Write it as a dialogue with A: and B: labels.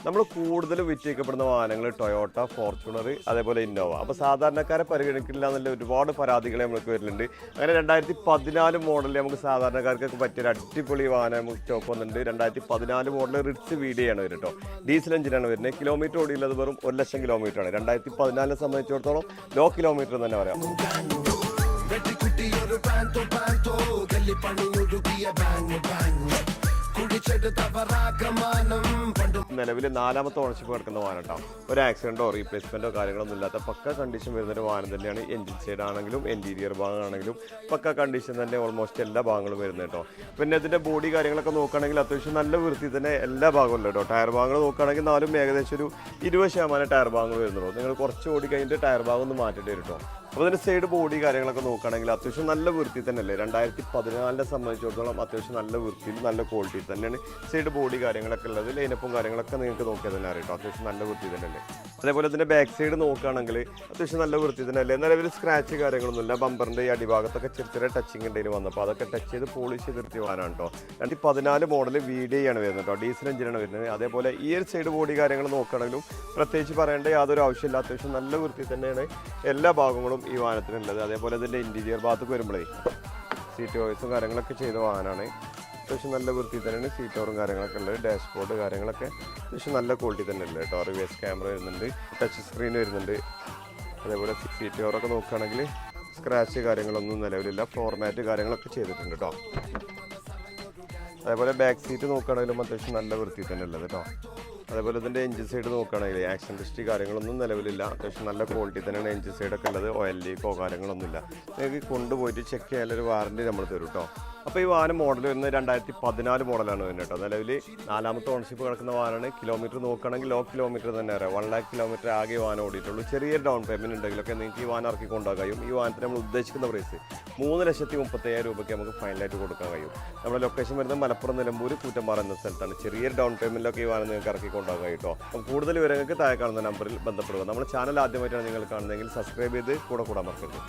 A: നമ്മൾ കൂടുതൽ വിറ്റഴിക്കപ്പെടുന്ന വാഹനങ്ങൾ ടൊയോട്ട, ഫോർച്യൂണർ, അതേപോലെ ഇന്നോവ. അപ്പോൾ സാധാരണക്കാരെ പരിഗണിക്കില്ല എന്നുള്ള ഒരുപാട് പരാതികൾ നമുക്ക് വരുന്നുണ്ട്. അങ്ങനെ 2014 മോഡലിൽ നമുക്ക് സാധാരണക്കാർക്കൊക്കെ പറ്റിയൊരു അടിപൊളി വാഹനം നമുക്ക് സ്റ്റോക്ക് വന്നിട്ടുണ്ട്. 2014 മോഡൽ റിറ്റ്സ് വീഡിയാണ് വരും കേട്ടോ. ഡീസൽ എഞ്ചിനാണ് വരുന്നത്. കിലോമീറ്റർ ഓടിയുള്ളത് വെറും 1,00,000 കിലോമീറ്ററാണ്. 2014 സംബന്ധിച്ചിടത്തോളം ലോ കിലോമീറ്റർ തന്നെ പറയാം. നിലവിൽ 4ാമത്തെ ഓണർഷിപ്പ് കിടക്കുന്ന വാഹനം കേട്ടോ. ഒരു ആക്സിഡന്റോ റീപ്ലേസ്മെന്റോ കാര്യങ്ങളൊന്നും ഇല്ലാത്ത പക്ക കണ്ടീഷൻ വരുന്നൊരു വാഹനം തന്നെയാണ്. എൻജിൻ സൈഡ് ആണെങ്കിലും ഇന്റീരിയർ ഭാഗമാണെങ്കിലും പക്ക കണ്ടീഷൻ തന്നെ ഓൾമോസ്റ്റ് എല്ലാ ഭാഗങ്ങളും വരുന്നത് കേട്ടോ. പിന്നെ ഇതിന്റെ ബോഡി കാര്യങ്ങളൊക്കെ നോക്കുകയാണെങ്കിൽ അത്യാവശ്യം നല്ല വൃത്തി തന്നെ എല്ലാ ഭാഗവും കേട്ടോ. ടയർ ഭാഗങ്ങൾ നോക്കുകയാണെങ്കിൽ നാലും ഏകദേശം ഒരു 20% ടയർ ഭാഗങ്ങൾ വരുന്നുള്ളൂ. നിങ്ങൾ കുറച്ച് ഓടി കഴിഞ്ഞിട്ട് ടയർ ഭാഗം ഒന്ന് മാറ്റിട്ട് വരും കേട്ടോ. അപ്പോൾ അതിൻ്റെ സൈഡ് ബോഡി കാര്യങ്ങളൊക്കെ നോക്കുകയാണെങ്കിൽ അത്യാവശ്യം നല്ല വൃത്തി തന്നെയല്ലേ. 2014 സംബന്ധിച്ചിടത്തോളം അത്യാവശ്യം നല്ല വൃത്തിയിൽ നല്ല ക്വാളിറ്റി തന്നെയാണ് സൈഡ് ബോഡി കാര്യങ്ങളൊക്കെ ഉള്ളത്. ലൈനപ്പും കാര്യങ്ങളൊക്കെ നിങ്ങൾക്ക് നോക്കിയാൽ തന്നെ അറിയാം. അത്യാവശ്യം നല്ല വൃത്തി തന്നെയല്ലേ. അതേപോലെ ഇതിൻ്റെ ബാക്ക് സൈഡ് നോക്കുകയാണെങ്കിൽ അത്യാവശ്യം നല്ല വൃത്തി തന്നെയല്ലേ. നിലവിൽ സ്ക്രാച്ച് കാര്യങ്ങളൊന്നുമില്ല. ബമ്പറിൻ്റെ ഈ അടിഭാഗത്തൊക്കെ ചെറിയ ചെറിയ ടച്ചിങ് ഉണ്ടെങ്കിൽ വന്നപ്പോൾ അതൊക്കെ ടച്ച് ചെയ്ത് പോളിഷ് ചെയ്ത് നിർത്തി വാനാണ് കേട്ടോ. 2014 മോഡൽ VDI ആണ് വരുന്നത് കേട്ടോ. ഡീസൽ എഞ്ചിനാണ് വരുന്നത്. അതേപോലെ ഈ ഒരു സൈഡ് ബോഡി കാര്യങ്ങൾ നോക്കുകയാണെങ്കിലും പ്രത്യേകിച്ച് പറയേണ്ട യാതൊരു ആവശ്യമില്ല. അത്യാവശ്യം നല്ല വൃത്തി തന്നെയാണ് എല്ലാ ഭാഗങ്ങളും ഈ വാഹനത്തിനുള്ളത്. അതേപോലെ ഇതിൻ്റെ ഇൻറ്റീരിയർ ഭാഗത്തേക്ക് വരുമ്പോഴേ സീറ്റ് വോയ്സും കാര്യങ്ങളൊക്കെ ചെയ്ത വാഹനമാണ്. അത്യാവശ്യം നല്ല വൃത്തി തന്നെയാണ്. സീറ്റ് കവറും കാര്യങ്ങളൊക്കെ ഉള്ളത്. ഡാഷ്ബോർഡ് കാര്യങ്ങളൊക്കെ അത്യാവശ്യം നല്ല ക്വാളിറ്റി തന്നെ ഉള്ളത് കേട്ടോ. റിവേഴ്സ് ക്യാമറ വരുന്നുണ്ട്. ടച്ച് സ്ക്രീൻ വരുന്നുണ്ട്. അതേപോലെ സീറ്റ് കവറൊക്കെ നോക്കുകയാണെങ്കിൽ സ്ക്രാച്ച് കാര്യങ്ങളൊന്നും നിലവിലില്ല. ഫ്ലോർ മാറ്റ് കാര്യങ്ങളൊക്കെ ചെയ്തിട്ടുണ്ട് കേട്ടോ. അതേപോലെ ബാക്ക് സീറ്റ് നോക്കുകയാണെങ്കിലും അത്യാവശ്യം നല്ല വൃത്തി തന്നെ ഉള്ളത് കേട്ടോ. അതേപോലെ ഇതിൻ്റെ എഞ്ചിൻ സൈഡ് നോക്കുകയാണെങ്കിൽ ആക്സിഡൻറ്റ് ഹിസ്റ്ററി കാര്യങ്ങളൊന്നും നിലവിലില്ല. അത്യാവശ്യം നല്ല ക്വാളിറ്റി തന്നെയാണ് എഞ്ചിൻ സൈഡൊക്കെ ഉള്ളത്. ഓയിൽ ലീക്കോ കാര്യങ്ങളൊന്നുമില്ല. നിങ്ങൾക്ക് കൊണ്ടുപോയിട്ട് ചെക്ക് ചെയ്യാനൊരു വാറൻറ്റി നമ്മൾ തരും കേട്ടോ. അപ്പോൾ ഈ വാഹനം മോഡൽ വരുന്നത് 2014 മോഡലാണ് വരുന്നത് കേട്ടോ. നിലവിൽ 4ാമത്തെ ഓണർഷിപ്പ് കിടക്കുന്ന വാഹനമാണ്. കിലോമീറ്റർ നോക്കുകയാണെങ്കിൽ ലോ കിലോമീറ്റർ തന്നെ അറിയാം. 1 lakh കിലോമീറ്റർ ആകെ വാഹനം ഓടിയിട്ടുള്ളൂ. ചെറിയൊരു ഡൗൺ പേയ്മെൻറ്റ് ഉണ്ടെങ്കിലൊക്കെ നിങ്ങൾക്ക് ഈ വാഹനം ഇറക്കി കൊണ്ടുപോകാൻ കഴിയും. ഈ വാഹനത്തിന് നമ്മൾ ഉദ്ദേശിക്കുന്ന പ്രൈസ് 3,35,000 രൂപയ്ക്ക് നമുക്ക് ഫൈനലായിട്ട് കൊടുക്കാൻ കഴിയും. നമ്മുടെ ലൊക്കേഷൻ വരുന്നത് മലപ്പുറം, നിലമ്പൂർ, കൂറ്റമ്പാറ എന്ന സ്ഥലത്താണ്. ചെറിയൊരു ഡൗൺ പേയ്മെൻറ്റിലൊക്കെ ഈ വാഹനം നിങ്ങൾക്ക് ഇറക്കി കൊണ്ടുപോകാൻ കഴിയും കേട്ടോ. അപ്പം കൂടുതൽ വിവരങ്ങൾക്ക് താഴെ കാണുന്ന നമ്പറിൽ ബന്ധപ്പെടുക. നമ്മുടെ ചാനൽ ആദ്യമായിട്ടാണ് നിങ്ങൾ കാണുന്നതെങ്കിൽ സബ്സ്ക്രൈബ് ചെയ്ത് കൂടെ മറക്കരുത്.